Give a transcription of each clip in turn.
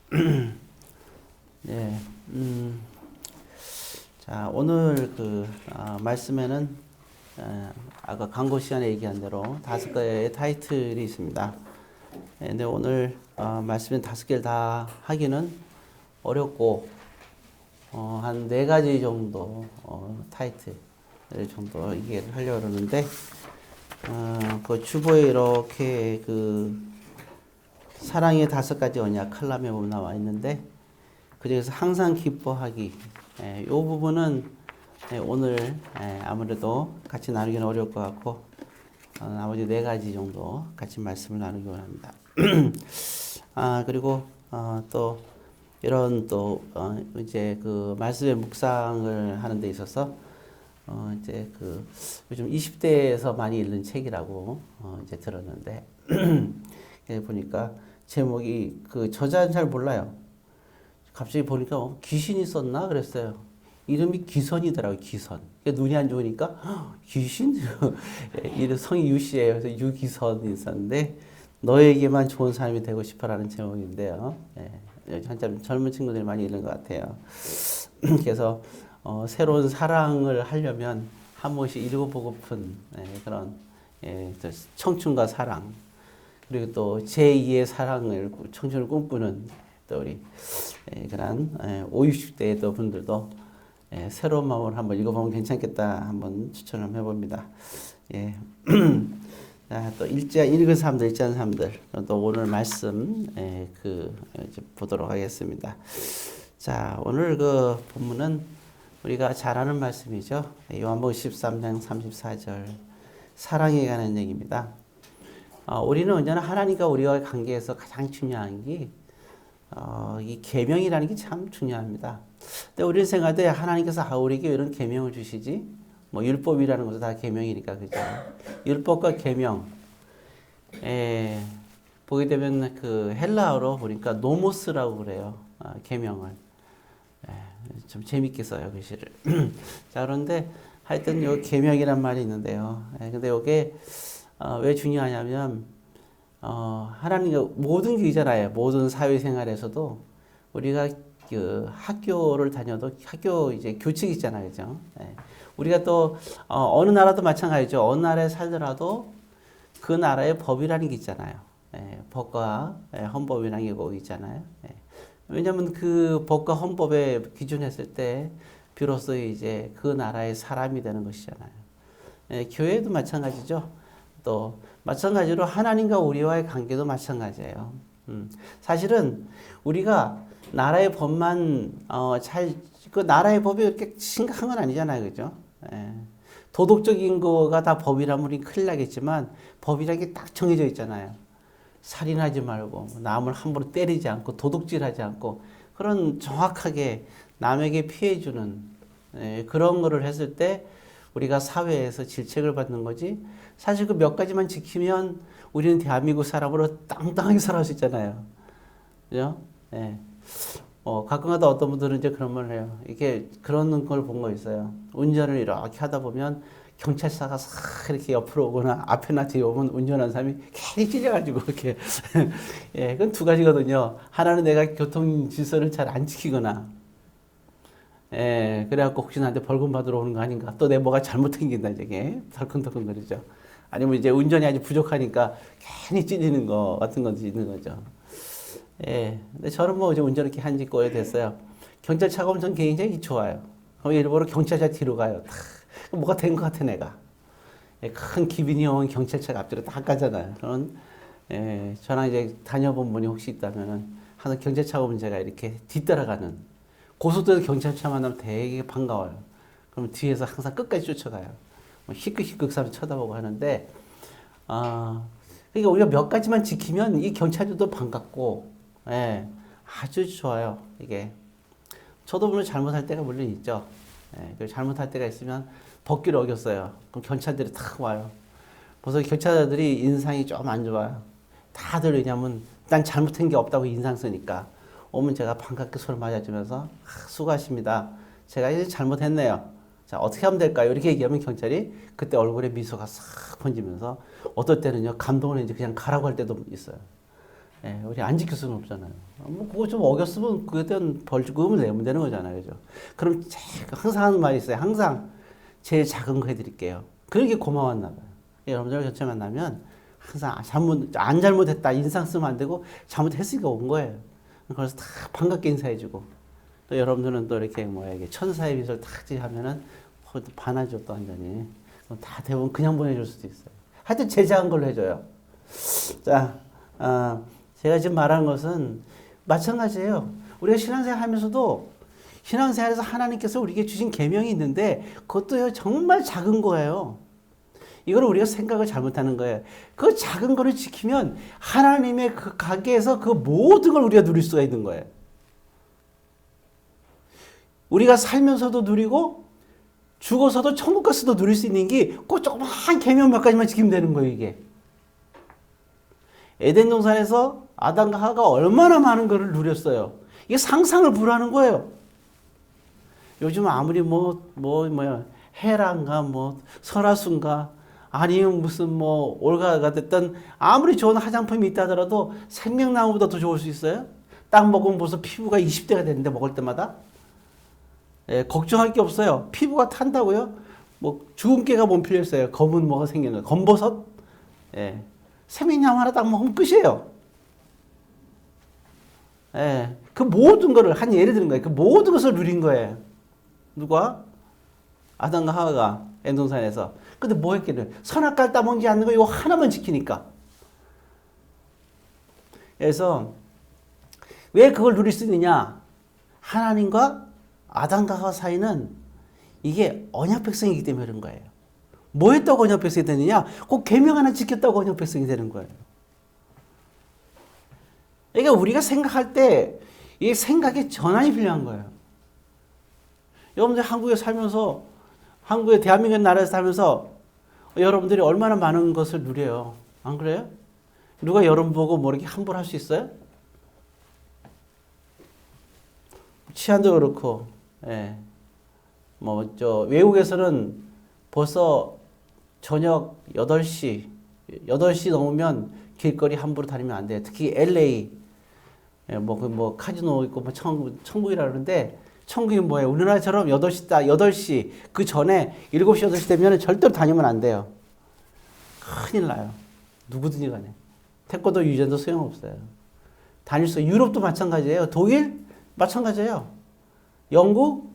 네, 자, 오늘 말씀에는, 아까 광고 시간에 얘기한 대로 5개의 타이틀이 있습니다. 근데 오늘, 말씀은 5개를 다 하기는 어렵고, 한 4가지 정도, 타이틀 정도 얘기를 하려고 그러는데, 그 주보에 이렇게 사랑의 5가지 언약 칼럼에 보면 나와 있는데, 그 중에서 항상 기뻐하기. 이 부분은 오늘 아무래도 같이 나누기는 어려울 것 같고, 나머지 4가지 정도 같이 말씀을 나누기 원합니다. 그리고 또 이런 이제 말씀의 묵상을 하는 데 있어서 이제 요즘 20대에서 많이 읽는 책이라고 이제 들었는데 보니까 제목이 저자는 잘 몰라요. 갑자기 보니까 귀신이 썼나 그랬어요. 이름이 기선이더라고요. 기선. 눈이 안 좋으니까 귀신? 이름 성이 유씨예요. 그래서 유기선이 있었는데 너에게만 좋은 사람이 되고 싶어라는 제목인데요. 한참 젊은 친구들이 많이 읽는 것 같아요. 그래서 새로운 사랑을 하려면 한 번씩 읽어보고픈 그런 청춘과 사랑, 그리고 또 제2의 사랑을 청춘을 꿈꾸는 또 우리 그런 50, 60대의 또 분들도 새로운 마음으로 한번 읽어보면 괜찮겠다 한번 추천을 해봅니다. 예. 자, 또 읽은 사람들, 읽지 않은 사람들 또 오늘 말씀 이제 보도록 하겠습니다. 자, 오늘 본문은 우리가 잘 아는 말씀이죠. 요한복음 13장 34절 사랑에 관한 얘기입니다. 우리는 언제나 하나님과 우리와의 관계에서 가장 중요한 게 이 계명이라는 게 참 중요합니다. 근데 우리는 생각할 하나님께서 우리에게 이런 계명을 주시지? 뭐 율법이라는 것도 다 계명이니까 그죠? 율법과 계명. 보게 되면 헬라어로 보니까 노모스라고 그래요. 계명을. 좀 재밌게 써요, 글씨를. 자, 그런데 하여튼 요 계명이란 말이 있는데요. 근데 요게 왜 중요하냐면 하나님과 모든 게 있잖아요. 모든 사회생활에서도 우리가 학교를 다녀도 학교 이제 규칙이 있잖아요. 그죠? 우리가 또 어느 나라도 마찬가지죠. 어느 나라에 살더라도 그 나라의 법이라는 게 있잖아요. 법과 헌법이라는 게 거기 있잖아요. 왜냐하면 그 법과 헌법에 기준했을 때 비로소 이제 그 나라의 사람이 되는 것이잖아요. 교회도 마찬가지죠. 또 마찬가지로 하나님과 우리와의 관계도 마찬가지예요. 사실은 우리가 나라의 법만 그 나라의 법이 그렇게 심각한 건 아니잖아요, 그죠? 도덕적인 거가 다 법이라면 우리 큰일 나겠지만 법이라는 게 딱 정해져 있잖아요. 살인하지 말고 남을 함부로 때리지 않고 도둑질하지 않고 그런 정확하게 남에게 피해 주는 그런 거를 했을 때 우리가 사회에서 질책을 받는 거지. 사실 그 몇 가지만 지키면 우리는 대한민국 사람으로 땅땅하게 살아갈 수 있잖아요. 그죠? 가끔가다 어떤 분들은 이제 그런 말을 해요. 이게 그런 걸 본 거 있어요. 운전을 이렇게 하다 보면 경찰차가 싹 이렇게 옆으로 오거나 앞에나 뒤에 오면 운전하는 사람이 괜히 찔려가지고 이렇게. 그건 2가지거든요. 하나는 내가 교통 질서를 잘 안 지키거나, 그래갖고 혹시 나한테 벌금 받으러 오는 거 아닌가. 또 내 뭐가 잘못 생긴다, 이게. 덜컹덜컹 거리죠. 아니면 이제 운전이 아주 부족하니까 괜히 찔리는 거 같은 것도 있는 거죠. 근데 저는 뭐 이제 운전 이렇게 한지 꽤 오래됐어요. 경찰차가 오면 전 굉장히 좋아요. 그럼 일부러 경찰차 뒤로 가요. 뭐가 된 것 같아, 내가. 큰 기빈이 온 경찰차가 앞뒤로 딱 가잖아요. 저는, 저랑 이제 다녀본 분이 혹시 있다면은, 항상 경찰차가 오면 제가 이렇게 뒤따라가는, 고속도로 경찰차 만나면 되게 반가워요. 그럼 뒤에서 항상 끝까지 쫓아가요. 희끗희끗 사람 쳐다보고 하는데, 그러니까 우리가 몇 가지만 지키면 이 경찰들도 반갑고, 아주 좋아요, 이게. 저도 물론 잘못할 때가 물론 있죠. 잘못할 때가 있으면 법규를 어겼어요. 그럼 경찰들이 탁 와요. 벌써 경찰들이 인상이 좀 안 좋아요. 다들 왜냐면 난 잘못한 게 없다고 인상 쓰니까. 오면 제가 반갑게 손을 맞아주면서 수고하십니다. 제가 이제 잘못했네요. 자, 어떻게 하면 될까요? 이렇게 얘기하면 경찰이 그때 얼굴에 미소가 싹 번지면서 어떨 때는요, 감동을 이제 그냥 가라고 할 때도 있어요. 예, 우리 안 지킬 수는 없잖아요. 뭐 그거 좀 어겼으면 그에 대한 벌금을 내면 되는 거잖아요, 그죠? 그럼 항상 하는 말이 있어요. 항상 제일 작은 거 해드릴게요. 그러게 고마웠나 봐요. 여러분들 곁에 만나면 항상 안 잘못했다 인상 쓰면 안 되고 잘못했으니까 온 거예요. 그래서 다 반갑게 인사해주고 또 여러분들은 또 이렇게 뭐야 이게 천사의 미소를 탁 하면은 반하죠 또 완전히. 다 대부분 그냥 보내줄 수도 있어요. 하여튼 제일 작은 걸로 해줘요. 자, 제가 지금 말하는 것은 마찬가지예요. 우리가 신앙생활 하면서도 신앙생활에서 하나님께서 우리에게 주신 계명이 있는데 그것도 정말 작은 거예요. 이걸 우리가 생각을 잘못하는 거예요. 그 작은 거를 지키면 하나님의 그 가게에서 그 모든 걸 우리가 누릴 수가 있는 거예요. 우리가 살면서도 누리고 죽어서도 천국 가서도 누릴 수 있는 게 그 조그만 계명 몇 가지만 지키면 되는 거예요, 이게. 에덴 동산에서 아담과 하와가 얼마나 많은 것을 누렸어요. 이게 상상을 불하는 거예요. 요즘 아무리 헤란가 설화순가 아니면 무슨 올가가 됐던 아무리 좋은 화장품이 있다 하더라도 생명나무보다 더 좋을 수 있어요? 딱 먹으면 벌써 피부가 20대가 되는데 먹을 때마다 예, 걱정할 게 없어요. 피부가 탄다고요? 주근깨가 몸 필요했어요. 검은 뭐가 생기는 검버섯? 예. 생명나무 하나 딱 먹으면 끝이에요. 예. 그 모든 거를 한 예를 드는 거예요. 그 모든 것을 누린 거예요. 누가? 아담과 하와가 엔동산에서. 근데 뭐 했겠어요? 선악과를 따먹지 않는 거 이거 하나만 지키니까. 그래서 왜 그걸 누릴 수 있느냐? 하나님과 아담과 하와 사이는 이게 언약 백성이기 때문에 그런 거예요. 뭐 했다고 언약 백성이 되느냐? 그 계명 하나 지켰다고 언약 백성이 되는 거예요. 그러니까 우리가 생각할 때 이 생각의 전환이 필요한 거예요. 여러분들 한국에 살면서 한국의 대한민국 나라에서 살면서 여러분들이 얼마나 많은 것을 누려요. 안 그래요? 누가 여러분 보고 이렇게 함부로 할 수 있어요? 치안도 그렇고, 예. 외국에서는 벌써 저녁 8시 넘으면 길거리 함부로 다니면 안 돼요. 특히 LA, 카지노 있고, 천국이라 그러는데, 천국이 뭐예요? 우리나라처럼 8시, 그 전에 7시, 8시 되면 절대로 다니면 안 돼요. 큰일 나요. 누구든지 간에. 태권도 유전도 소용없어요. 다닐 수, 유럽도 마찬가지예요. 독일? 마찬가지예요. 영국?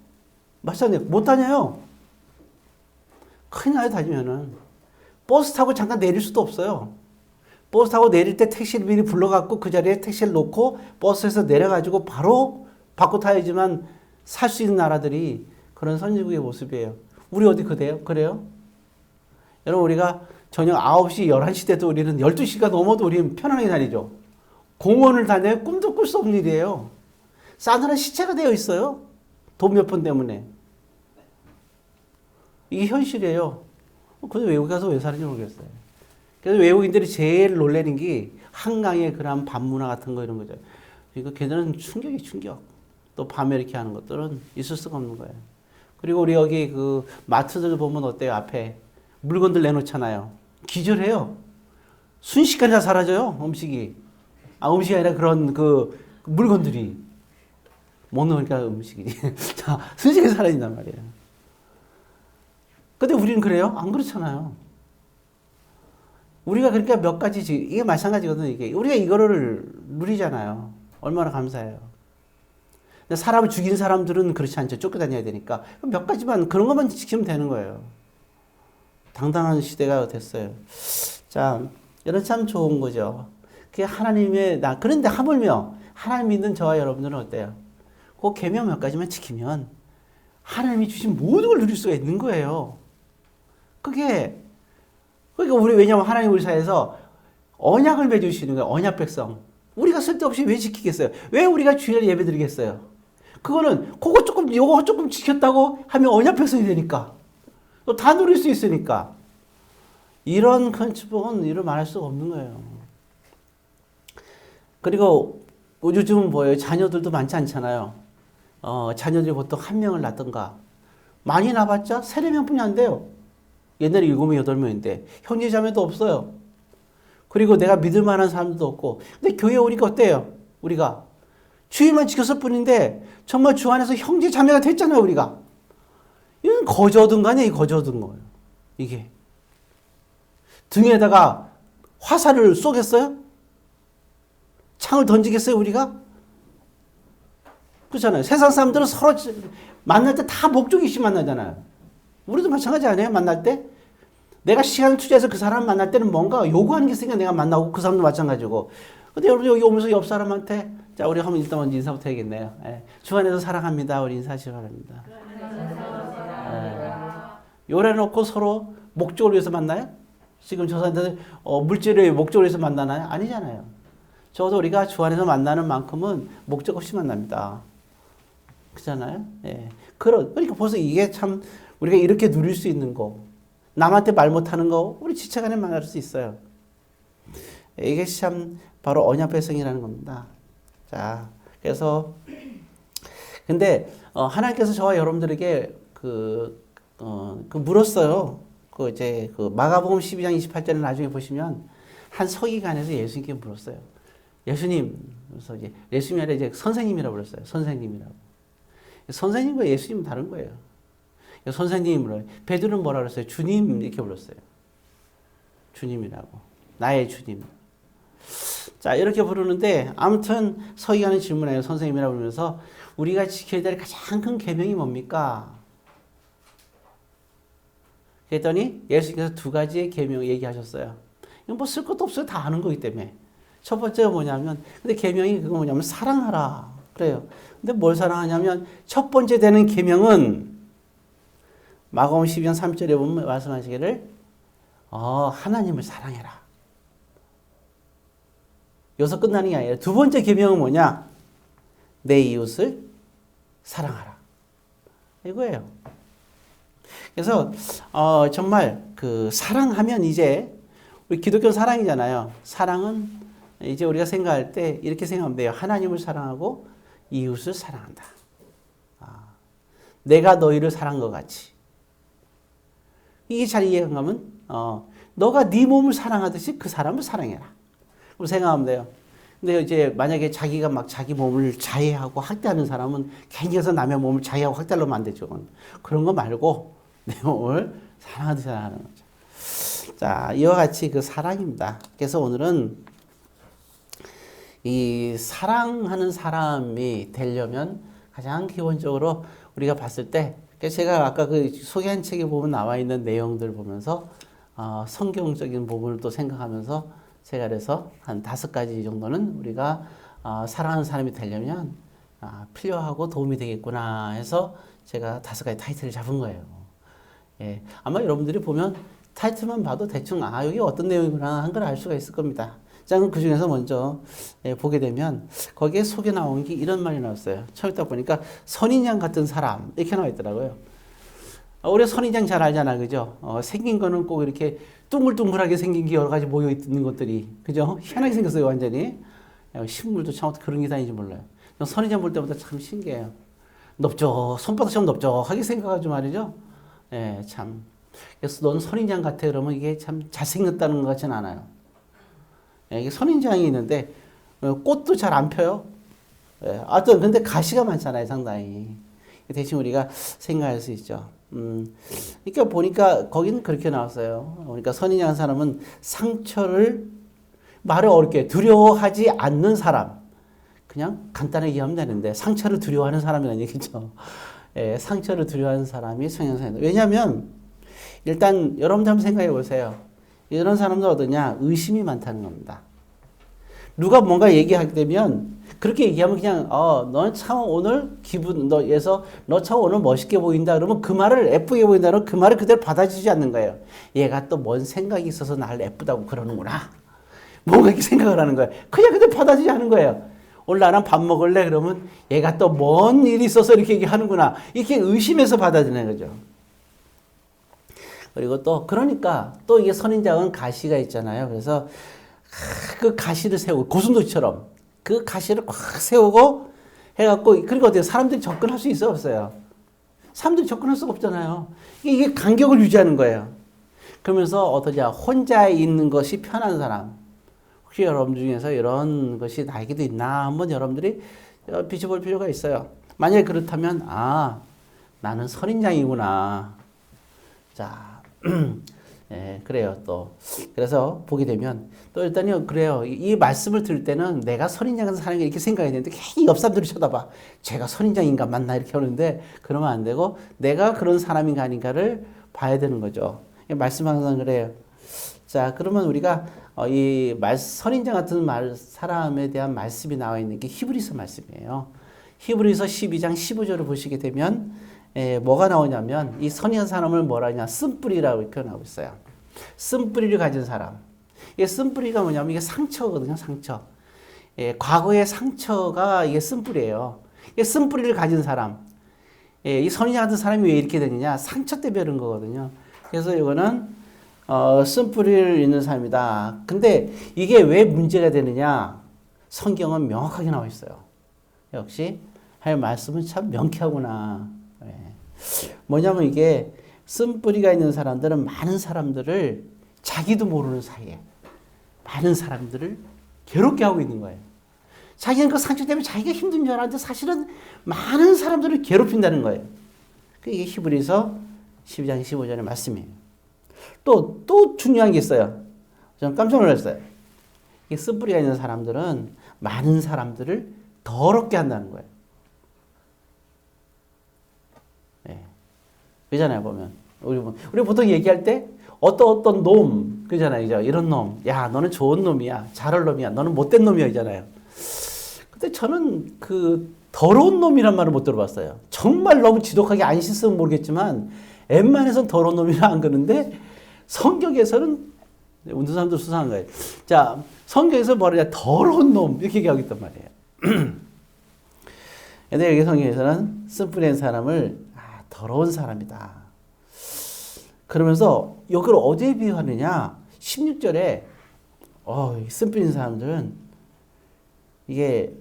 마찬가지예요. 못 다녀요. 큰일 나요, 다니면은. 버스 타고 잠깐 내릴 수도 없어요. 버스 타고 내릴 때 택시를 미리 불러갖고 그 자리에 택시를 놓고 버스에서 내려가지고 바로 바꿔 타야지만 살 수 있는 나라들이 그런 선진국의 모습이에요. 우리 어디 그래요? 여러분, 우리가 저녁 9시, 11시 때도 우리는 12시가 넘어도 우리는 편안하게 다니죠. 공원을 다녀요? 꿈도 꿀 수 없는 일이에요. 싸늘한 시체가 되어 있어요. 돈 몇 푼 때문에. 이게 현실이에요. 근데 외국 가서 왜 사는지 모르겠어요. 그래서 외국인들이 제일 놀라는 게 한강의 그런 밤문화 같은 거 이런 거죠. 이거 걔들은 충격. 또 밤에 이렇게 하는 것들은 있을 수가 없는 거예요. 그리고 우리 여기 그 마트들 보면 어때요? 앞에 물건들 내놓잖아요. 기절해요. 순식간에 다 사라져요. 음식이. 음식이 아니라 그런 그 물건들이. 못 넣으니까 음식이. 자, 순식간에 사라진단 말이에요. 근데 우리는 그래요? 안 그렇잖아요. 우리가 그러니까 몇 가지, 이게 마찬가지거든요, 이게. 우리가 이거를 누리잖아요. 얼마나 감사해요. 근데 사람을 죽인 사람들은 그렇지 않죠. 쫓겨다녀야 되니까. 몇 가지만, 그런 것만 지키면 되는 거예요. 당당한 시대가 됐어요. 자, 이런 참 좋은 거죠. 그게 그런데 하물며, 하나님 믿는 저와 여러분들은 어때요? 그 계명 몇 가지만 지키면, 하나님이 주신 모든 걸 누릴 수가 있는 거예요. 그러니까 왜냐면 하나님 우리 사이에서 언약을 맺으시는 거예요. 언약 백성. 우리가 쓸데없이 왜 지키겠어요? 왜 우리가 주일 예배 드리겠어요? 그거는 요거 조금 지켰다고 하면 언약 백성이 되니까. 또 다 누릴 수 있으니까. 이런 컨셉은 이를 말할 수가 없는 거예요. 그리고 요즘은 뭐예요? 자녀들도 많지 않잖아요. 자녀들이 보통 한 명을 낳던가. 많이 낳았자 3-4명뿐이 안 돼요. 옛날에 7명, 8명인데 형제 자매도 없어요. 그리고 내가 믿을 만한 사람도 없고. 근데 교회 오니까 어때요? 우리가 주의만 지켰을 뿐인데 정말 주 안에서 형제 자매가 됐잖아요, 우리가. 이건 거저 얻은 거 아니에요? 거저 얻은 거예요. 이게. 등에다가 화살을 쏘겠어요? 창을 던지겠어요, 우리가? 그렇잖아요. 세상 사람들은 서로 만날 때 다 목적이 있이 만나잖아요. 우리도 마찬가지 아니에요? 만날 때? 내가 시간을 투자해서 그 사람 만날 때는 뭔가 요구하는 게 있으니까 내가 만나고 그 사람도 마찬가지고. 근데 여러분 여기 오면서 옆 사람한테 자, 우리 한번 일단 먼저 인사부터 해야겠네요. 예. 주 안에서 사랑합니다. 우리 인사하시기 바랍니다. 예. 요래놓고 서로 목적을 위해서 만나요? 지금 저 사람들 물질의 목적을 위해서 만나나요? 아니잖아요. 적어도 우리가 주 안에서 만나는 만큼은 목적 없이 만납니다. 그렇잖아요? 예. 그러니까 벌써 이게 참 우리가 이렇게 누릴 수 있는 거, 남한테 말 못하는 거, 우리 지체간에 만날 수 있어요. 이게 참 바로 언약 배성이라는 겁니다. 자, 그래서 근데 하나님께서 저와 여러분들에게 그 물었어요. 그 마가복음 12장 28절에 나중에 보시면 한 서기관에서 예수님께 물었어요. 예수님, 그래서 이제 예수님이 아니라 이제 선생님이라고 불렀어요. 선생님이라고. 선생님과 예수님은 다른 거예요. 선생님으로 베드로는 뭐라 그랬어요? 주님 이렇게 불렀어요. 주님이라고. 나의 주님. 자, 이렇게 부르는데 아무튼 서기관은 질문해요. 선생님이라고 부르면서 우리가 지켜야 될 가장 큰 계명이 뭡니까? 그랬더니 예수님께서 두 가지의 계명 얘기하셨어요. 이건 뭐 쓸 것도 없어요. 다 아는 거기 때문에. 첫 번째가 뭐냐면 근데 계명이 그거 뭐냐면 사랑하라. 그래요. 근데 뭘 사랑하냐면 첫 번째 되는 계명은 마가복음 12장 3절에 보면 말씀하시기를 하나님을 사랑해라. 여기서 끝나는 게 아니라 두 번째 계명은 뭐냐? 내 이웃을 사랑하라. 이거예요. 그래서 정말 그 사랑하면 이제 우리 기독교 사랑이잖아요. 사랑은 이제 우리가 생각할 때 이렇게 생각하면 돼요. 하나님을 사랑하고 이웃을 사랑한다. 내가 너희를 사랑한 것 같이. 이게 잘 이해가 가면 너가 네 몸을 사랑하듯이 그 사람을 사랑해라. 그럼 생각하면 돼요. 근데 이제 만약에 자기가 막 자기 몸을 자해하고 학대하는 사람은 괜히 가서 남의 몸을 자해하고 학대하려면 안 되죠. 그런 거 말고 내 몸을 사랑하듯이 사랑하는 거죠. 자, 이와 같이 그 사랑입니다. 그래서 오늘은 이 사랑하는 사람이 되려면 가장 기본적으로 우리가 봤을 때 제가 아까 그 소개한 책에 보면 나와 있는 내용들 보면서 성경적인 부분을 또 생각하면서 제가 그래서 한 5가지 정도는 우리가 사랑하는 사람이 되려면 필요하고 도움이 되겠구나 해서 제가 5가지 타이틀을 잡은 거예요. 예, 아마 여러분들이 보면 타이틀만 봐도 대충 여기 어떤 내용이구나 한 걸 알 수가 있을 겁니다. 자, 그럼 그 중에서 먼저 보게 되면 거기에 속에 나온 게 이런 말이 나왔어요. 처음에 딱 보니까 선인장 같은 사람 이렇게 나와 있더라고요. 우리 선인장 잘 알잖아, 그죠? 생긴 거는 꼭 이렇게 둥글둥글하게 생긴 게 여러 가지 모여 있는 것들이, 그죠? 희한하게 생겼어요, 완전히. 식물도 참 어떻게 그런 게 다니는지 몰라요. 선인장 볼 때마다 참 신기해요. 손바닥처럼 넓적하게 생겨가지고 말이죠. 예, 참. 그래서 넌 선인장 같아. 그러면 이게 참 잘생겼다는 것 같지는 않아요. 예, 이게 선인장이 있는데, 꽃도 잘 안 펴요. 예, 하여튼, 근데 가시가 많잖아요, 상당히. 대신 우리가 생각할 수 있죠. 그러니까 보니까 거기는 그렇게 나왔어요. 그러니까 선인장 사람은 상처를 말을 어렵게 두려워하지 않는 사람. 그냥 간단하게 얘기하면 되는데 상처를 두려워하는 사람이라는 얘기죠. 예, 상처를 두려워하는 사람이 성향상이다. 왜냐하면 일단 여러분들 한번 생각해 보세요. 이런 사람들 어떠냐? 의심이 많다는 겁니다. 누가 뭔가 얘기하게 되면 그렇게 얘기하면 그냥 너 참 오늘 너 참 오늘 멋있게 보인다 그러면 그 말을 예쁘게 보인다 그러면 그 말을 그대로 받아주지 않는 거예요. 얘가 또 뭔 생각이 있어서 나를 예쁘다고 그러는구나. 뭔가 이렇게 생각을 하는 거예요. 그냥 그대로 받아주지 않는 거예요. 오늘 나랑 밥 먹을래? 그러면 얘가 또 뭔 일이 있어서 이렇게 얘기하는구나. 이렇게 의심해서 받아들이는 거죠. 그리고 또 그러니까 또 이게 선인장은 가시가 있잖아요. 그래서 그 가시를 세우고 고슴도치처럼 그 가시를 꽉 세우고 해갖고 그리고 어때요? 사람들이 접근할 수 있어요, 없어요? 사람들이 접근할 수가 없잖아요. 이게 간격을 유지하는 거예요. 그러면서 어떠냐? 혼자 있는 것이 편한 사람. 혹시 여러분 중에서 이런 것이 나에게도 있나 한번 여러분들이 비춰볼 필요가 있어요. 만약에 그렇다면 나는 선인장이구나. 자, 예, 그래요. 또 그래서 보게 되면 또 일단요, 그래요. 이 말씀을 들을 때는 내가 선인장 같은 사람이 이렇게 생각해야 되는데 괜히 옆 사람들이 쳐다봐. 제가 선인장인가 맞나 이렇게 하는데 그러면 안 되고 내가 그런 사람인가 아닌가를 봐야 되는 거죠. 말씀 항상 그래요. 자, 그러면 우리가 이 선인장 같은 사람에 대한 말씀이 나와 있는 게 히브리서 말씀이에요. 히브리서 12장 15절을 보시게 되면 뭐가 나오냐면 이 선인한 사람을 뭐라 하냐 쓴뿌리라고 표현하고 있어요. 쓴뿌리를 가진 사람. 이게 쓴뿌리가 뭐냐면 이게 상처거든요. 상처. 과거의 상처가 이게 쓴뿌리예요. 이게 쓴뿌리를 가진 사람. 이 선인장 같은 사람이 왜 이렇게 되느냐 상처 때문에 그런 거거든요. 그래서 이거는 쓴뿌리를 있는 사람이다. 근데 이게 왜 문제가 되느냐? 성경은 명확하게 나와 있어요. 역시 할 말씀은 참 명쾌하구나. 뭐냐면 이게 쓴뿌리가 있는 사람들은 많은 사람들을 자기도 모르는 사이에 많은 사람들을 괴롭게 하고 있는 거예요. 자기는 그 상처 때문에 자기가 힘든 줄 알았는데 사실은 많은 사람들을 괴롭힌다는 거예요. 이게 히브리서 12장 15절의 말씀이에요. 또 중요한 게 있어요. 저는 깜짝 놀랐어요. 이 쓴뿌리가 있는 사람들은 많은 사람들을 더럽게 한다는 거예요. 네. 그잖아요, 보면. 우리 보통 얘기할 때 어떤 놈, 그잖아요. 이런 놈. 야, 너는 좋은 놈이야. 잘할 놈이야. 너는 못된 놈이야. 이잖아요. 근데 저는 그 더러운 놈이란 말을 못 들어봤어요. 정말 너무 지독하게 안 씻으면 모르겠지만 웬만해서는 더러운 놈이라 안 그러는데 성경에서는 웃는 사람도 수상한 거예요. 자, 성경에서 뭐냐 더러운 놈 이렇게 얘기하고 있단 말이에요. 근데 여기 성경에서는 쓴뿌리인 사람을 더러운 사람이다. 그러면서 이걸 어디에 비유하느냐? 16절에 쓴뿌리인 사람들은 이게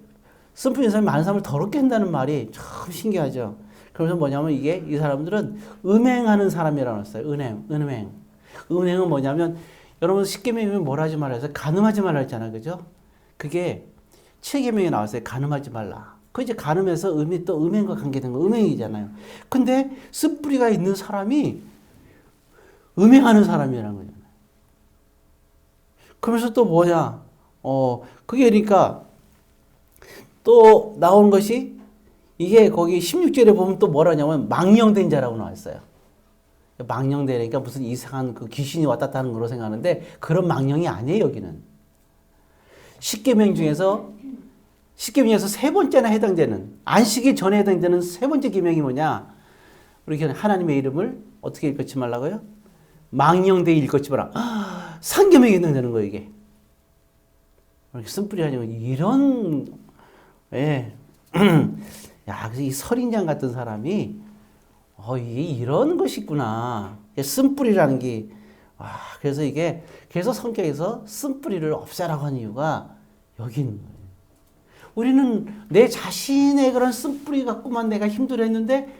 쓴뿌리인 사람이 많은 사람을 더럽게 한다는 말이 참 신기하죠. 그러면서 뭐냐면 이게 이 사람들은 음행하는 사람이라고 했어요. 음행. 음행은 뭐냐면 여러분 10계명이면 뭘 하지 말라 해서 간음하지 말라 했잖아요. 그죠? 그게 7계명에 나왔어요. 간음하지 말라. 그 이제 간음에서 또 음행과 관계된 거 음행이잖아요. 근데 쓴뿌리가 있는 사람이 음행하는 사람이라는 거잖아요. 그러면서 또 뭐냐? 그게 그러니까 또 나온 것이 이게 거기 16절에 보면 또 뭐라냐면 망령된 자라고 나왔어요. 망령되니까 무슨 이상한 그 귀신이 왔다 갔다 하는 거로 생각하는데 그런 망령이 아니에요, 여기는. 10계명 중에서 세 번째나 해당되는 안식이 전에 해당되는 세 번째 계명이 뭐냐? 우리 하나님의 이름을 어떻게 일컫지 말라고요? 망령되이 일컫지 마라. 상계명에 해당되는 거예요, 이게. 쓴뿌리 아니고 이런 야, 그래서 이 설인장 같은 사람이 이게 이런 것이 있구나. 쓴뿌리라는 게 그래서 성경에서 쓴뿌리를 없애라고 하는 이유가 여기 있는 거예요. 우리는 내 자신의 그런 쓴뿌리 갖고만 내가 힘들어했는데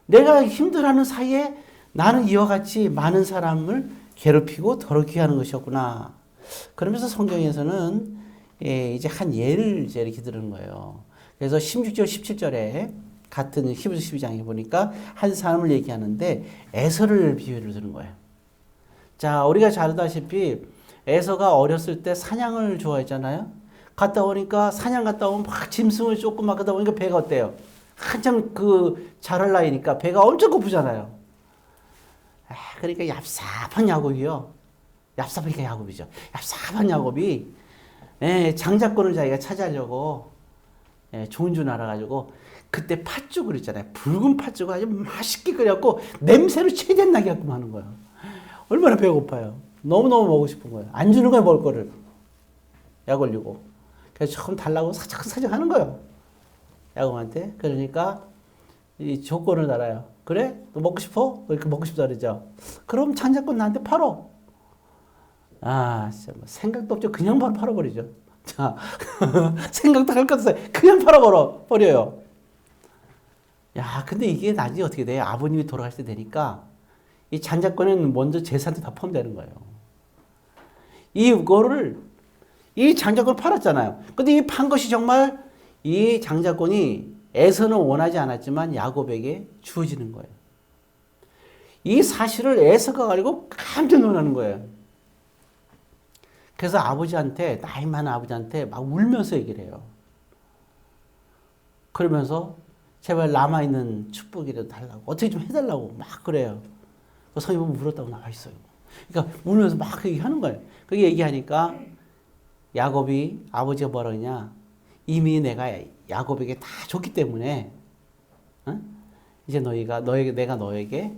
내가 힘들어하는 사이에 나는 이와 같이 많은 사람을 괴롭히고 더럽게 하는 것이었구나. 그러면서 성경에서는 이제 한 예를 이제 이렇게 들은 거예요. 그래서 16절, 17절에 같은 히브리서 12장에 보니까 한 사람을 얘기하는데 에서를 비유를 드는 거예요. 자, 우리가 잘 알다시피 에서가 어렸을 때 사냥을 좋아했잖아요. 갔다 오니까 사냥 갔다 오면 막 짐승을 쫓고 막 가다 보니까 배가 어때요? 한참 자랄 나이니까 배가 엄청 고프잖아요. 그러니까 얍삽한 야곱이요. 얍삽하니까 야곱이죠. 얍삽한 야곱이 장자권을 자기가 차지하려고 좋은 줄 알아가지고 그때 팥죽을 있잖아요. 붉은 팥죽을 아주 맛있게 끓여갖고 냄새를 최대한 나게 하고 하는 거예요. 얼마나 배고파요. 너무너무 먹고 싶은 거예요. 안 주는 거예요, 먹을 거를. 약 올리고. 그래서 조금 달라고 사정사정 하는 거예요. 야곱한테. 그러니까 이 조건을 달아요. 그래? 너 먹고 싶어? 이렇게 먹고 싶다 그러죠. 그럼 장자권 나한테 팔어. 진짜 뭐 생각도 없죠. 그냥 바로 팔아버리죠. 자, 생각도 할 것 없어요. 그냥 팔아버려요. 야, 근데 이게 나중에 어떻게 돼요? 아버님이 돌아가실 때 되니까 이 잔자권은 먼저 재산도 다 포함되는 거예요. 이 장자권을 팔았잖아요. 근데 이 판 것이 정말 이 장자권이 에서는 원하지 않았지만 야곱에게 주어지는 거예요. 이 사실을 에서가 알고 깜짝 놀라는 거예요. 그래서 아버지한테, 나이 많은 아버지한테 막 울면서 얘기를 해요. 그러면서 제발 남아있는 축복이라도 달라고, 어떻게 좀 해달라고 막 그래요. 성경은 울었다고 나와 있어요. 그러니까 울면서 막 얘기하는 거예요. 그렇게 얘기하니까 야곱이, 아버지가 뭐라 그러냐, 이미 내가 야곱에게 다 줬기 때문에 이제 내가 너에게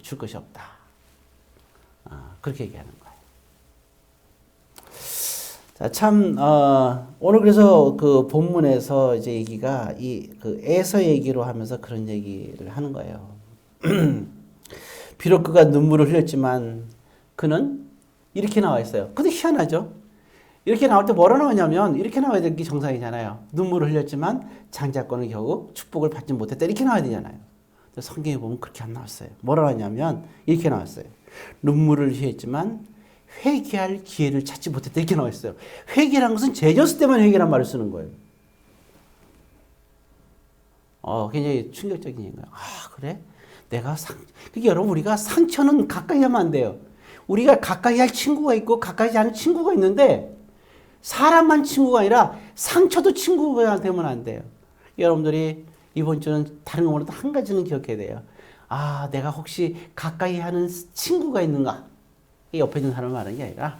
줄 것이 없다. 그렇게 얘기하는 거예요. 자, 참, 오늘 그래서 그 본문에서 이제 얘기가 그 에서 얘기로 하면서 그런 얘기를 하는 거예요. 비록 그가 눈물을 흘렸지만 그는 이렇게 나와 있어요. 근데 희한하죠? 이렇게 나올 때 뭐라 나오냐면 이렇게 나와야 될 게 정상이잖아요. 눈물을 흘렸지만 장자권을 결국 축복을 받지 못했다. 이렇게 나와야 되잖아요. 성경에 보면 그렇게 안 나왔어요. 뭐라 하냐면 이렇게 나왔어요. 눈물을 흘렸지만 회개할 기회를 찾지 못했다. 이렇게 나와 있어요. 회개란 것은 죄 졌을 때만 회개란 말을 쓰는 거예요. 굉장히 충격적인 얘기예요. 그래? 그러니까 여러분, 우리가 상처는 가까이 하면 안 돼요. 우리가 가까이 할 친구가 있고 가까이 하지 않은 친구가 있는데 사람만 친구가 아니라 상처도 친구가 되면 안 돼요. 여러분들이 이번 주는 다른 것보다 한 가지는 기억해야 돼요. 내가 혹시 가까이 하는 친구가 있는가? 옆에 있는 사람을 말하는 게 아니라,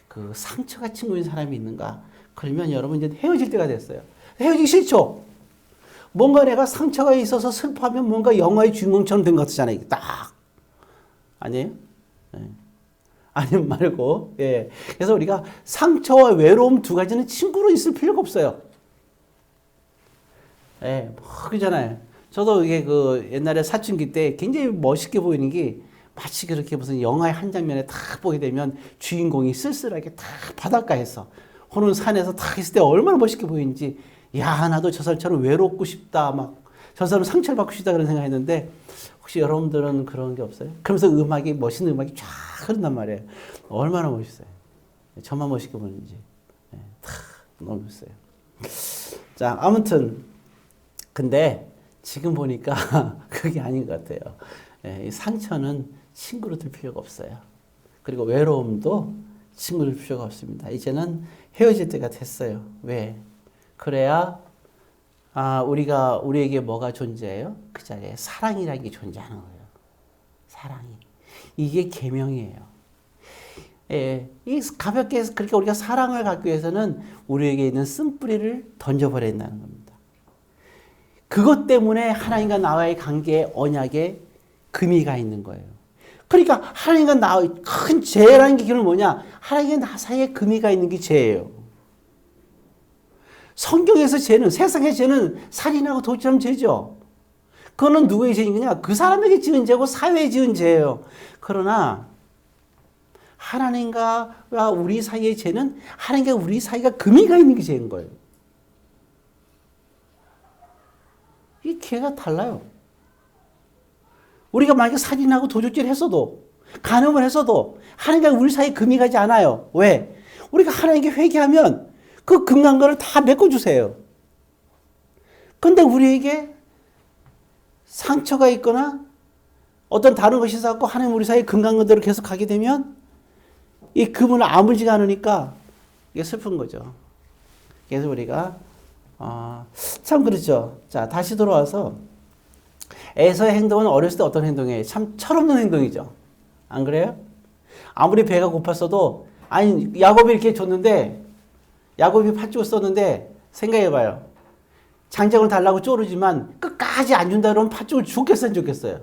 그 상처가 친구인 사람이 있는가? 그러면 여러분 이제 헤어질 때가 됐어요. 헤어지기 싫죠? 뭔가 내가 상처가 있어서 슬퍼하면 뭔가 영화의 주인공처럼 된 것 같잖아요. 딱. 아니에요? 아니면 말고, 그래서 우리가 상처와 외로움 두 가지는 친구로 있을 필요가 없어요. 그잖아요. 저도 이게 그 옛날에 사춘기 때 굉장히 멋있게 보이는 게 마치 그렇게 무슨 영화의 한 장면에 딱 보게 되면 주인공이 쓸쓸하게 딱 바닷가에서 혹은 산에서 딱 있을 때 얼마나 멋있게 보이는지, 나도 저 사람처럼 외롭고 싶다, 막 저 사람 상처를 받고 싶다 그런 생각했는데, 혹시 여러분들은 그런 게 없어요? 그러면서 멋있는 음악이 쫙 흐른단 말이에요. 얼마나 멋있어요. 저만 멋있게 보는지. 너무 멋있어요. 자, 아무튼 근데 지금 보니까 그게 아닌 것 같아요. 이 상처는 친구로 들 필요가 없어요. 그리고 외로움도 친구로 들 필요가 없습니다. 이제는 헤어질 때가 됐어요. 왜? 그래야 우리에게 뭐가 존재해요? 그 자리에 사랑이라는 게 존재하는 거예요. 사랑이. 이게 계명이에요. 이 가볍게 그렇게 우리가 사랑을 갖기 위해서는 우리에게 있는 쓴뿌리를 던져버려야 된다는 겁니다. 그것 때문에 하나님과 나와의 관계에 언약에 금이가 있는 거예요. 그러니까 하나님과 나의 큰 죄라는 게 그건 뭐냐? 하나님과 나 사이에 금이가 있는 게 죄예요. 성경에서 죄는, 세상의 죄는 살인하고 도둑질하면 죄죠. 그거는 누구의 죄인가냐? 그 사람에게 지은 죄고 사회에 지은 죄예요. 그러나 하나님과 우리 사이의 죄는 하나님과 우리 사이가 금이가 있는 게 죄인 거예요. 이 죄가 달라요. 우리가 만약에 살인하고 도둑질 했어도, 간음을 했어도 하나님과 우리 사이에 금이 가지 않아요. 왜? 우리가 하나님께 회개하면 그 금강가를 다 메꿔주세요. 근데 우리에게 상처가 있거나 어떤 다른 것이 있어서 하나님 우리 사이에 금강가대로 계속 가게 되면 이 금을 아물지가 않으니까 이게 슬픈 거죠. 그래서 우리가 참 그렇죠. 자, 다시 돌아와서 에서의 행동은 어렸을 때 어떤 행동이에요? 참 철없는 행동이죠. 안 그래요? 아무리 배가 고팠어도, 야곱이 이렇게 줬는데, 야곱이 팥죽을 썼는데, 생각해봐요. 장작을 달라고 쪼르지만 끝까지 안 준다 그러면 팥죽을 주겠어요, 안 주겠어요?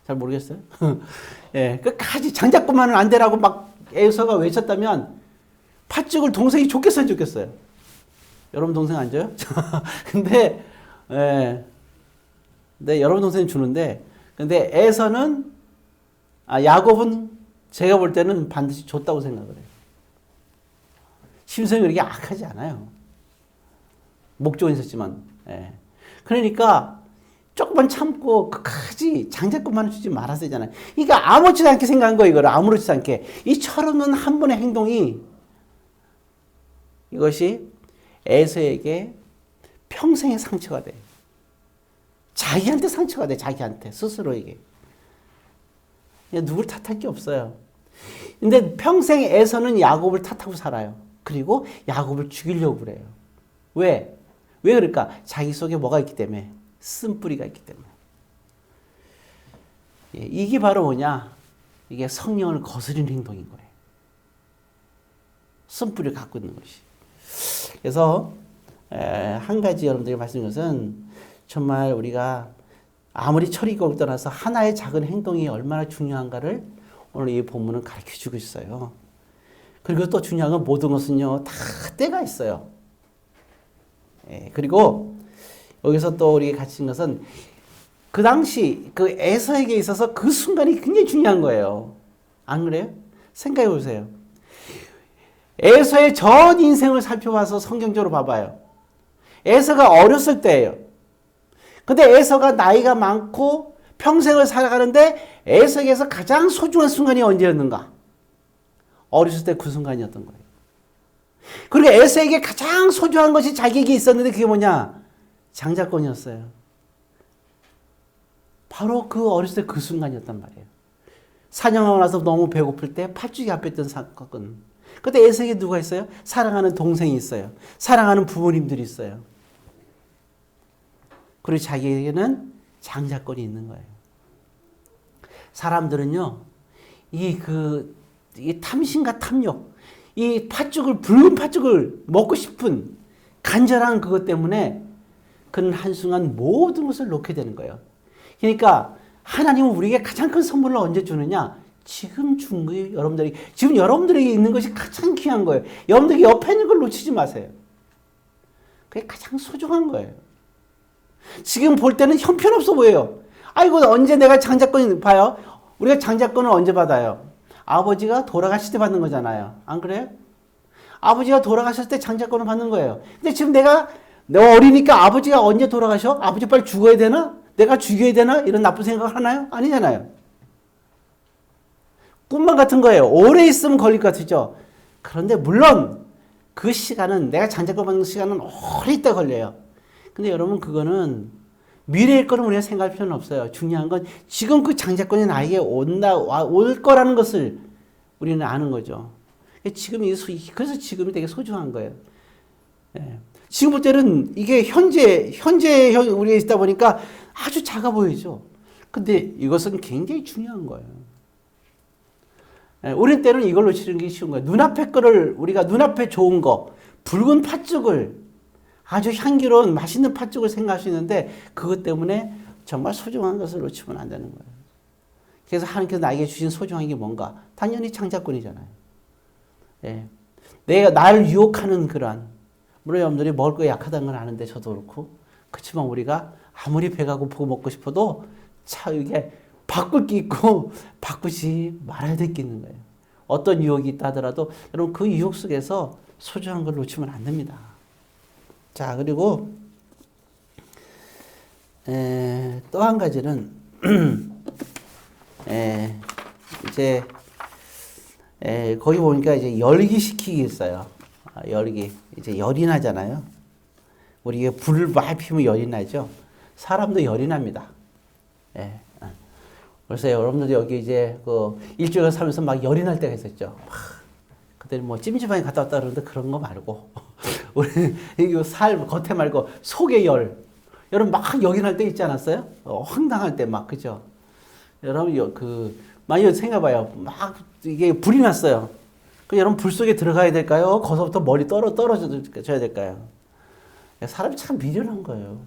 잘 모르겠어요? 끝까지 장작뿐만은 안 되라고 막 에서가 외쳤다면 팥죽을 동생이 줬겠어요, 안 줬겠어요? 여러분 동생 안 줘요? 근데 여러분 동생은 주는데, 근데 에서는, 야곱은 제가 볼 때는 반드시 줬다고 생각을 해요. 심성이 그렇게 악하지 않아요. 목적은 있었지만. 그러니까 조금만 참고 끝까지 장작권만 주지 말았어야 되잖아요. 그러니까 아무렇지도 않게 생각한 거예요. 이거를 아무렇지도 않게. 이 철없는 한 번의 행동이 이것이 에서에게 평생의 상처가 돼. 자기한테 상처가 돼. 자기한테 스스로에게. 누굴 탓할 게 없어요. 근데 평생 에서는 야곱을 탓하고 살아요. 그리고 야곱을 죽이려고 그래요. 왜? 왜 그럴까? 자기 속에 뭐가 있기 때문에. 쓴뿌리가 있기 때문에. 이게 바로 뭐냐? 이게 성령을 거스르는 행동인 거예요. 쓴뿌리를 갖고 있는 것이. 그래서 한 가지 여러분들에게 말씀드린 것은 정말 우리가 아무리 철이고 떠나서 하나의 작은 행동이 얼마나 중요한가를 오늘 이 본문은 가르쳐주고 있어요. 그리고 또 중요한 건 모든 것은요, 다 때가 있어요. 그리고 여기서 또 우리가 가르친 것은 그 당시 그 에서에게 있어서 그 순간이 굉장히 중요한 거예요. 안 그래요? 생각해 보세요. 에서의 전 인생을 살펴봐서 성경적으로 봐봐요. 에서가 어렸을 때예요. 근데 에서가 나이가 많고 평생을 살아가는데 에서에게서 가장 소중한 순간이 언제였는가? 어렸을 때 그 순간이었던 거예요. 그리고 에서에게 가장 소중한 것이 자기에게 있었는데 그게 뭐냐? 장자권이었어요. 바로 그 어렸을 때 그 순간이었단 말이에요. 사냥하고 나서 너무 배고플 때 팥죽이 앞에 있던 사건. 그때 에서에게 누가 있어요? 사랑하는 동생이 있어요. 사랑하는 부모님들이 있어요. 그리고 자기에게는 장자권이 있는 거예요. 사람들은요, 이 탐심과 탐욕, 이 팥죽을, 붉은 팥죽을 먹고 싶은 간절한 그것 때문에 그는 한순간 모든 것을 놓게 되는 거예요. 그러니까 하나님은 우리에게 가장 큰 선물을 언제 주느냐? 지금 준 거예요, 여러분들이. 지금 여러분들에게 있는 것이 가장 귀한 거예요. 여러분들이 옆에 있는 걸 놓치지 마세요. 그게 가장 소중한 거예요. 지금 볼 때는 형편없어 보여요. 아이고, 언제 내가 장자권을 봐요? 우리가 장자권을 언제 받아요? 아버지가 돌아가실 때 받는 거잖아요. 안 그래요? 아버지가 돌아가셨을 때 장자권을 받는 거예요. 근데 지금 내가 어리니까 아버지가 언제 돌아가셔? 아버지 빨리 죽어야 되나? 내가 죽여야 되나? 이런 나쁜 생각을 하나요? 아니잖아요. 꿈만 같은 거예요. 오래 있으면 걸릴 것 같죠? 그런데 물론 그 시간은, 내가 장자권 받는 시간은 오래 있다 걸려요. 근데 여러분, 그거는 미래일 거는 우리가 생각할 필요는 없어요. 중요한 건 지금 그 장자권이 나에게 올 거라는 것을 우리는 아는 거죠. 그래서 지금이 되게 소중한 거예요. 지금 볼 때는 이게 현재 우리가 있다 보니까 아주 작아 보이죠. 근데 이것은 굉장히 중요한 거예요. 우리 때는 이걸로 치르는 게 쉬운 거예요. 눈앞에 거를, 우리가 눈앞에 좋은 거, 붉은 팥죽을, 아주 향기로운 맛있는 팥죽을 생각할 수 있는데 그것 때문에 정말 소중한 것을 놓치면 안 되는 거예요. 그래서 하나님께서 나에게 주신 소중한 게 뭔가? 당연히 장자권이잖아요. 내가 나를 유혹하는 그러한, 물론 여러분들이 먹을 거 약하다는 건 아는데 저도 그렇고, 그렇지만 우리가 아무리 배가 고프고 먹고 싶어도 참 이게 바꿀 게 있고 바꾸지 말아야 될 게 있는 거예요. 어떤 유혹이 있다 하더라도 여러분 그 유혹 속에서 소중한 걸 놓치면 안 됩니다. 자, 그리고 또 한 가지는 이제 거기 보니까 이제 열기시키기 있어요. 열기, 이제 열이 나잖아요. 우리 불을 많이 피우면 열이 나죠. 사람도 열이 납니다. 그래서 여러분들 여기 이제 그 일주일 살면서 막 열이 날 때가 있었죠. 그때 뭐 찜질방에 갔다 왔다 그러는데 그런 거 말고 우리 이거 살 겉에 말고 속의 열. 여러분 막 열이 날 때 있지 않았어요? 황당할 때 막, 그죠? 여러분 많이 생각해봐요. 막 이게 불이 났어요. 그 여러분 불 속에 들어가야 될까요? 거기서부터 머리 떨어져야 될까요? 사람이 참 미련한 거예요.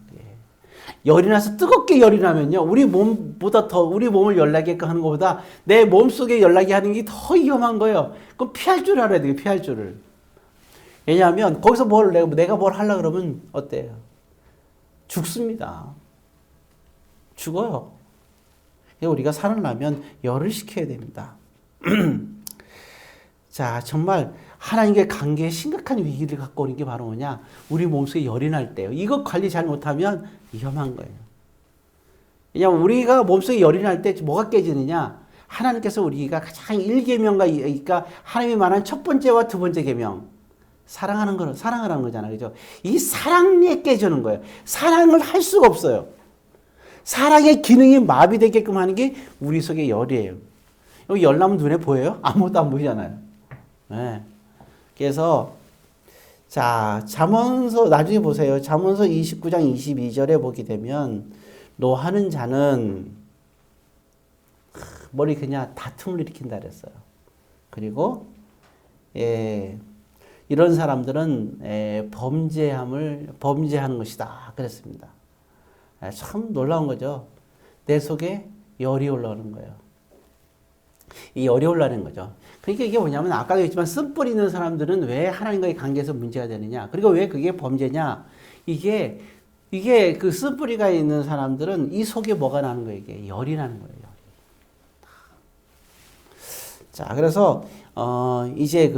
열이 나서 뜨겁게 열이 나면요, 우리 몸을 열나게 하는 것보다 내 몸속에 열나게 하는 게 더 위험한 거예요. 그럼 피할 줄 알아야 돼요, 피할 줄을. 왜냐하면 거기서 내가 뭘 하려고 그러면 어때요? 죽습니다. 죽어요. 우리가 살아나면 열을 식혀야 됩니다. 자, 정말 하나님과의 관계에 심각한 위기를 갖고 오는 게 바로 뭐냐? 우리 몸속에 열이 날 때요. 이거 관리 잘 못하면 위험한 거예요. 왜냐하면 우리가 몸속에 열이 날 때 뭐가 깨지느냐? 하나님께서 우리가 가장 1계명과, 그러니까 하나님이 말한 첫 번째와 두 번째 계명, 사랑하는 거잖아요. 그죠? 이 사랑에 깨지는 거예요. 사랑을 할 수가 없어요. 사랑의 기능이 마비되게끔 하는 게 우리 속의 열이에요. 여기 열 나면 눈에 보여요? 아무것도 안 보이잖아요. 네. 그래서 자, 잠언서 나중에 보세요. 잠언서 29장 22절에 보게 되면 노하는 자는 머리 그냥 다툼을 일으킨다 그랬어요. 그리고 이런 사람들은 범죄하는 것이다 그랬습니다. 참 놀라운 거죠. 내 속에 열이 올라오는 거예요. 이 열이 올라오는 거죠. 그러니까 이게 뭐냐면 아까도 했지만 쓴뿌리 있는 사람들은 왜 하나님과의 관계에서 문제가 되느냐. 그리고 왜 그게 범죄냐. 이게 그 쓴뿌리가 있는 사람들은 이 속에 뭐가 나는 거예요. 이게 열이 나는 거예요. 자, 그래서 이제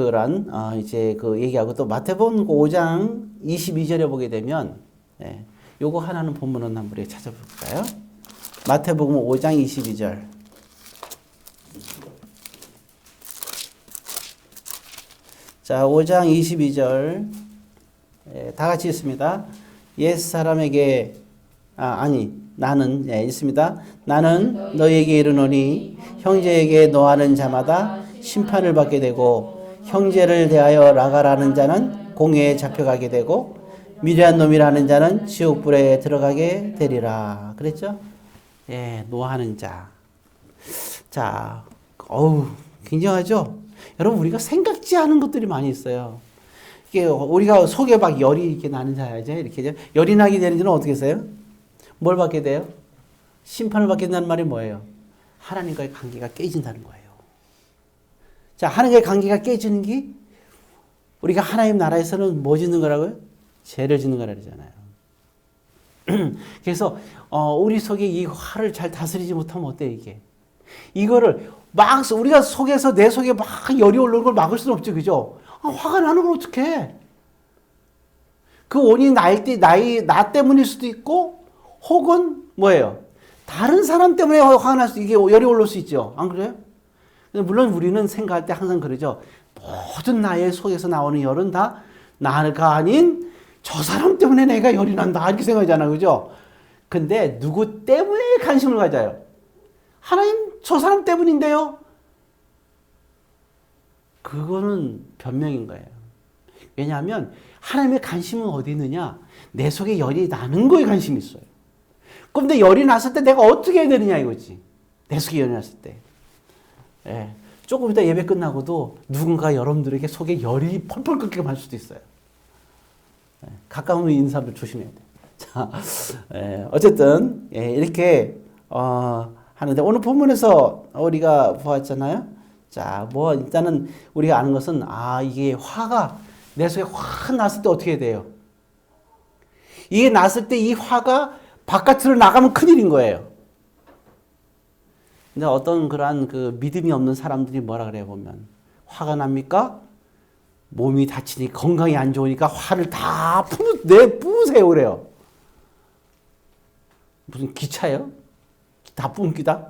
이제 그 얘기하고 또 마태복음 5장 22절에 보게 되면 요거 하나는 본문은 한번 우리 찾아볼까요? 마태복음 5장 22절. 자, 5장 22절. 다 같이 읽습니다. 옛 사람에게 나는 있습니다. 나는 너희에게 이르노니 형제에게 노하는 자마다 심판을 받게 되고 형제를 대하여 나가라는 자는 공회에 잡혀가게 되고 미련한 놈이라는 자는 지옥불에 들어가게 되리라. 그랬죠? 노하는 자. 자, 굉장하죠? 여러분, 우리가 생각지 않은 것들이 많이 있어요. 이게 우리가 속에 막 열이 이렇게 나는 자야죠. 이렇게 열이 나게 되는 자는 어떻게 했어요? 뭘 받게 돼요? 심판을 받게 된다는 말이 뭐예요? 하나님과의 관계가 깨진다는 거예요. 자, 하나님과의 관계가 깨지는 게 우리가 하나님 나라에서는 뭐 짓는 거라고요? 죄를 짓는 거라 그러잖아요. 그래서 우리 속에 이 화를 잘 다스리지 못하면 어때요, 이게? 이거를 막 우리가 속에서 내 속에 막 열이 올라오는 걸 막을 수는 없죠, 그죠? 화가 나는 걸 어떡해? 그 원인이 나 때문일 수도 있고, 혹은 뭐예요? 다른 사람 때문에 화가 날 수, 이게 열이 올라올 수 있죠. 안 그래요? 물론 우리는 생각할 때 항상 그러죠. 모든 나의 속에서 나오는 열은 다 나가 아닌 저 사람 때문에 내가 열이 난다. 이렇게 생각하잖아요. 그죠? 근데 누구 때문에 관심을 가져요? 하나님, 저 사람 때문인데요? 그거는 변명인 거예요. 왜냐하면 하나님의 관심은 어디 있느냐? 내 속에 열이 나는 거에 관심이 있어요. 그럼 내 열이 났을 때 내가 어떻게 해야 되느냐 이거지. 내 속에 열이 났을 때. 조금 이따 예배 끝나고도 누군가 여러분들에게 속에 열이 펄펄 끓게 할 수도 있어요. 가까운 인사들 조심해야 돼. 자, 어쨌든 이렇게 하는데 오늘 본문에서 우리가 보았잖아요. 자, 일단은 우리가 아는 것은 이게 화가 내 속에 확 났을 때 어떻게 돼요? 이게 났을 때 이 화가 바깥으로 나가면 큰일인 거예요. 근데 어떤 그러한 그 믿음이 없는 사람들이 뭐라 그래요, 보면. 화가 납니까? 몸이 다치니 건강이 안 좋으니까 화를 다 뿜으세요, 그래요. 무슨 기차요? 다 뿜기다?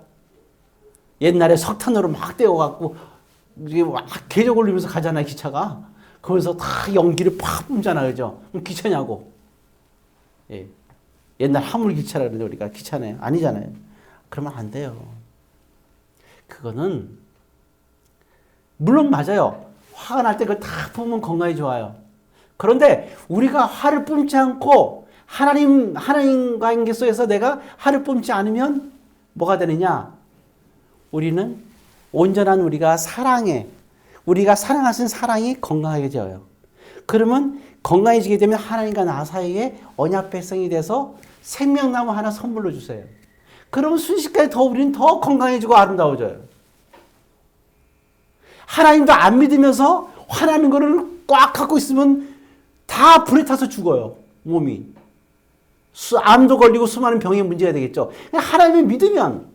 옛날에 석탄으로 막 떼어갖고, 이게 막 계적 올리면서 가잖아요, 기차가. 거기서 다 연기를 팍 뿜잖아요, 그죠? 그럼 기차냐고. 옛날 화물 기차라 그러는데 우리가 기차네. 아니잖아요. 그러면 안 돼요. 그거는, 물론 맞아요. 화가 날 때 그걸 다 뿜으면 건강에 좋아요. 그런데 우리가 화를 뿜지 않고 하나님 관계 속에서 내가 화를 뿜지 않으면 뭐가 되느냐? 우리는 온전한 우리가 사랑하신 사랑이 건강해져요. 그러면 건강해지게 되면 하나님과 나 사이에 언약 백성이 돼서 생명나무 하나 선물로 주세요. 그러면 순식간에 우리는 더 건강해지고 아름다워져요. 하나님도 안 믿으면서 화나는 거를 꽉 갖고 있으면 다 불에 타서 죽어요. 몸이. 암도 걸리고 수많은 병의 문제가 되겠죠. 하나님을 믿으면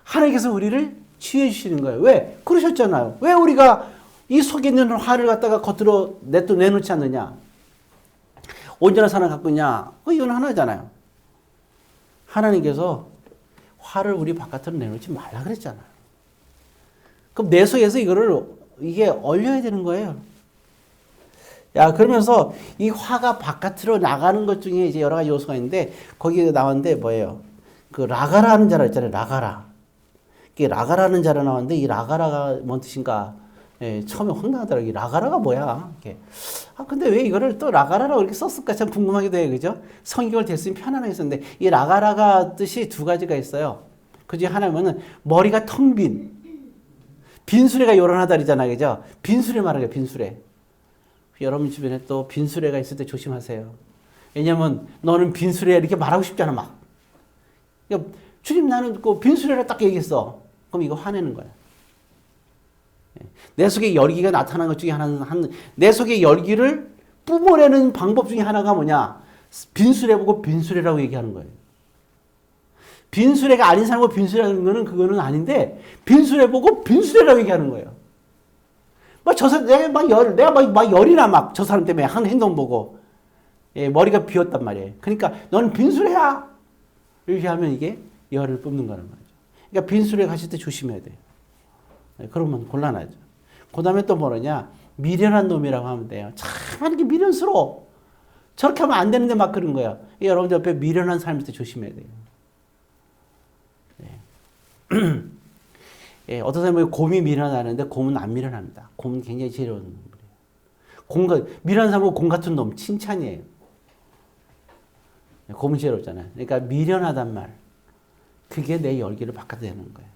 하나님께서 우리를 치유해 주시는 거예요. 왜? 그러셨잖아요. 왜 우리가 이 속에 있는 화를 갖다가 겉으로 내놓지 않느냐? 온전한 사랑 갖고 있냐? 이건 하나잖아요. 하나님께서 화를 우리 바깥으로 내놓지 말라 그랬잖아요. 그럼 내 속에서 이게 얼려야 되는 거예요. 야, 그러면서 이 화가 바깥으로 나가는 것 중에 이제 여러 가지 요소가 있는데, 거기에 나왔는데 뭐예요? 그 라가라는 자라 있잖아요. 라가라. 이게 라가라는 자라 나왔는데, 이 라가라가 뭔 뜻인가? 예, 처음에 황당하더라고요. 이 라가라가 뭐야? 이게. 아, 근데 왜 이거를 또 라가라라고 이렇게 썼을까? 참 궁금하기도 해요. 그죠? 성경을 됐으면 편안하게 썼는데, 이 라가라가 뜻이 두 가지가 있어요. 그 중에 하나는 머리가 텅 빈. 빈수레가 요란하다리잖아요. 그죠? 빈수레 말하는 거예요. 빈수레. 여러분 주변에 또 빈수레가 있을 때 조심하세요. 왜냐면 너는 빈수레 이렇게 말하고 싶잖아, 막. 주님 나는 그 빈수레라 딱 얘기했어. 그럼 이거 화내는 거야. 내 속에 열기가 나타나는 것 중에 하나는, 내 속에 열기를 뿜어내는 방법 중에 하나가 뭐냐? 빈수레 보고 빈수레라고 얘기하는 거예요. 빈수레가 아닌 사람과 빈수레라는 거는 그거는 아닌데, 빈수레 보고 빈수레라고 얘기하는 거예요. 내가 막 열이 나, 막 저 사람 때문에 한 행동 보고. 예, 머리가 비었단 말이에요. 그러니까 너는 빈수레야! 이렇게 하면 이게 열을 뿜는 거란 말이죠. 그러니까 빈수레 가실 때 조심해야 돼요. 예, 그러면 곤란하죠. 그 다음에 또 뭐냐? 미련한 놈이라고 하면 돼요. 참 이렇게 미련스러워. 저렇게 하면 안 되는데 막 그런 거야. 여러분들 옆에 미련한 사람일 때 조심해야 돼요. 예. 예, 어떤 사람은 곰이 미련하는데 곰은 안 미련합니다. 곰은 굉장히 지혜로운 놈이에요. 미련한 사람은 곰 같은 놈, 칭찬이에요. 곰은 지혜롭잖아요. 그러니까 미련하단 말. 그게 내 열기를 바꿔내는 거예요.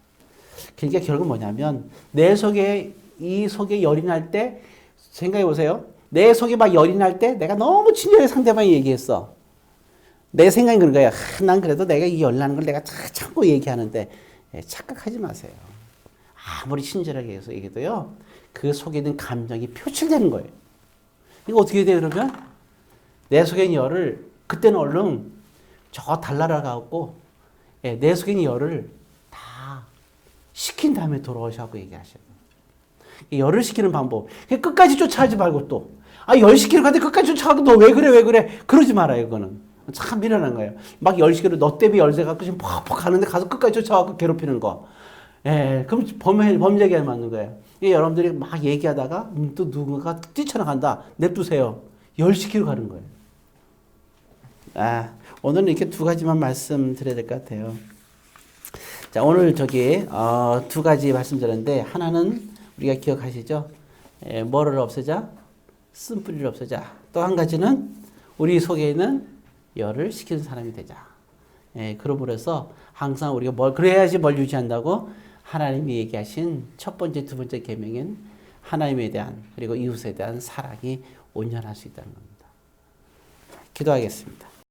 그러니까 결국 뭐냐면 내 속에 이 속에 열이 날 때 생각해 보세요. 내 속에 막 열이 날 때 내가 너무 친절하게 상대방이 얘기했어. 내 생각이 그런 거야. 난 그래도 내가 이 열 나는 걸 내가 참고 얘기하는데 착각하지 마세요. 아무리 친절하게 해서 얘기해도요. 그 속에 있는 감정이 표출되는 거예요. 이거 어떻게 돼요 그러면? 내 속에 있는 열을 그때는 얼른 저 달나라 가고 내 속에 있는 열을 다 식힌 다음에 돌아오셔서 얘기하셔야 돼요. 열을 식히는 방법. 끝까지 쫓아가지 말고 또. 열 식히러 가는데 끝까지 쫓아가고 너 왜 그래 왜 그래. 그러지 말아요 그거는. 참 미련한 거예요. 막 열 식히러 너 때문에 열세 갖고 지금 퍽퍽 가는데 가서 끝까지 쫓아가고 괴롭히는 거. 예, 그럼 범죄에 맞는 거예요. 여러분들이 막 얘기하다가 또 누군가가 뛰쳐나간다. 냅두세요. 열 식히러 가는 거예요. 오늘은 이렇게 두 가지만 말씀드려야 될 것 같아요. 자, 오늘 두 가지 말씀드렸는데, 하나는 우리가 기억하시죠? 뭐를 없애자? 쓴뿌리를 없애자. 또 한 가지는 우리 속에 있는 열을 식히는 사람이 되자. 그러므로 해서 항상 우리가 그래야지 뭘 유지한다고? 하나님이 얘기하신 첫 번째, 두 번째 계명인 하나님에 대한 그리고 이웃에 대한 사랑이 온전할 수 있다는 겁니다. 기도하겠습니다.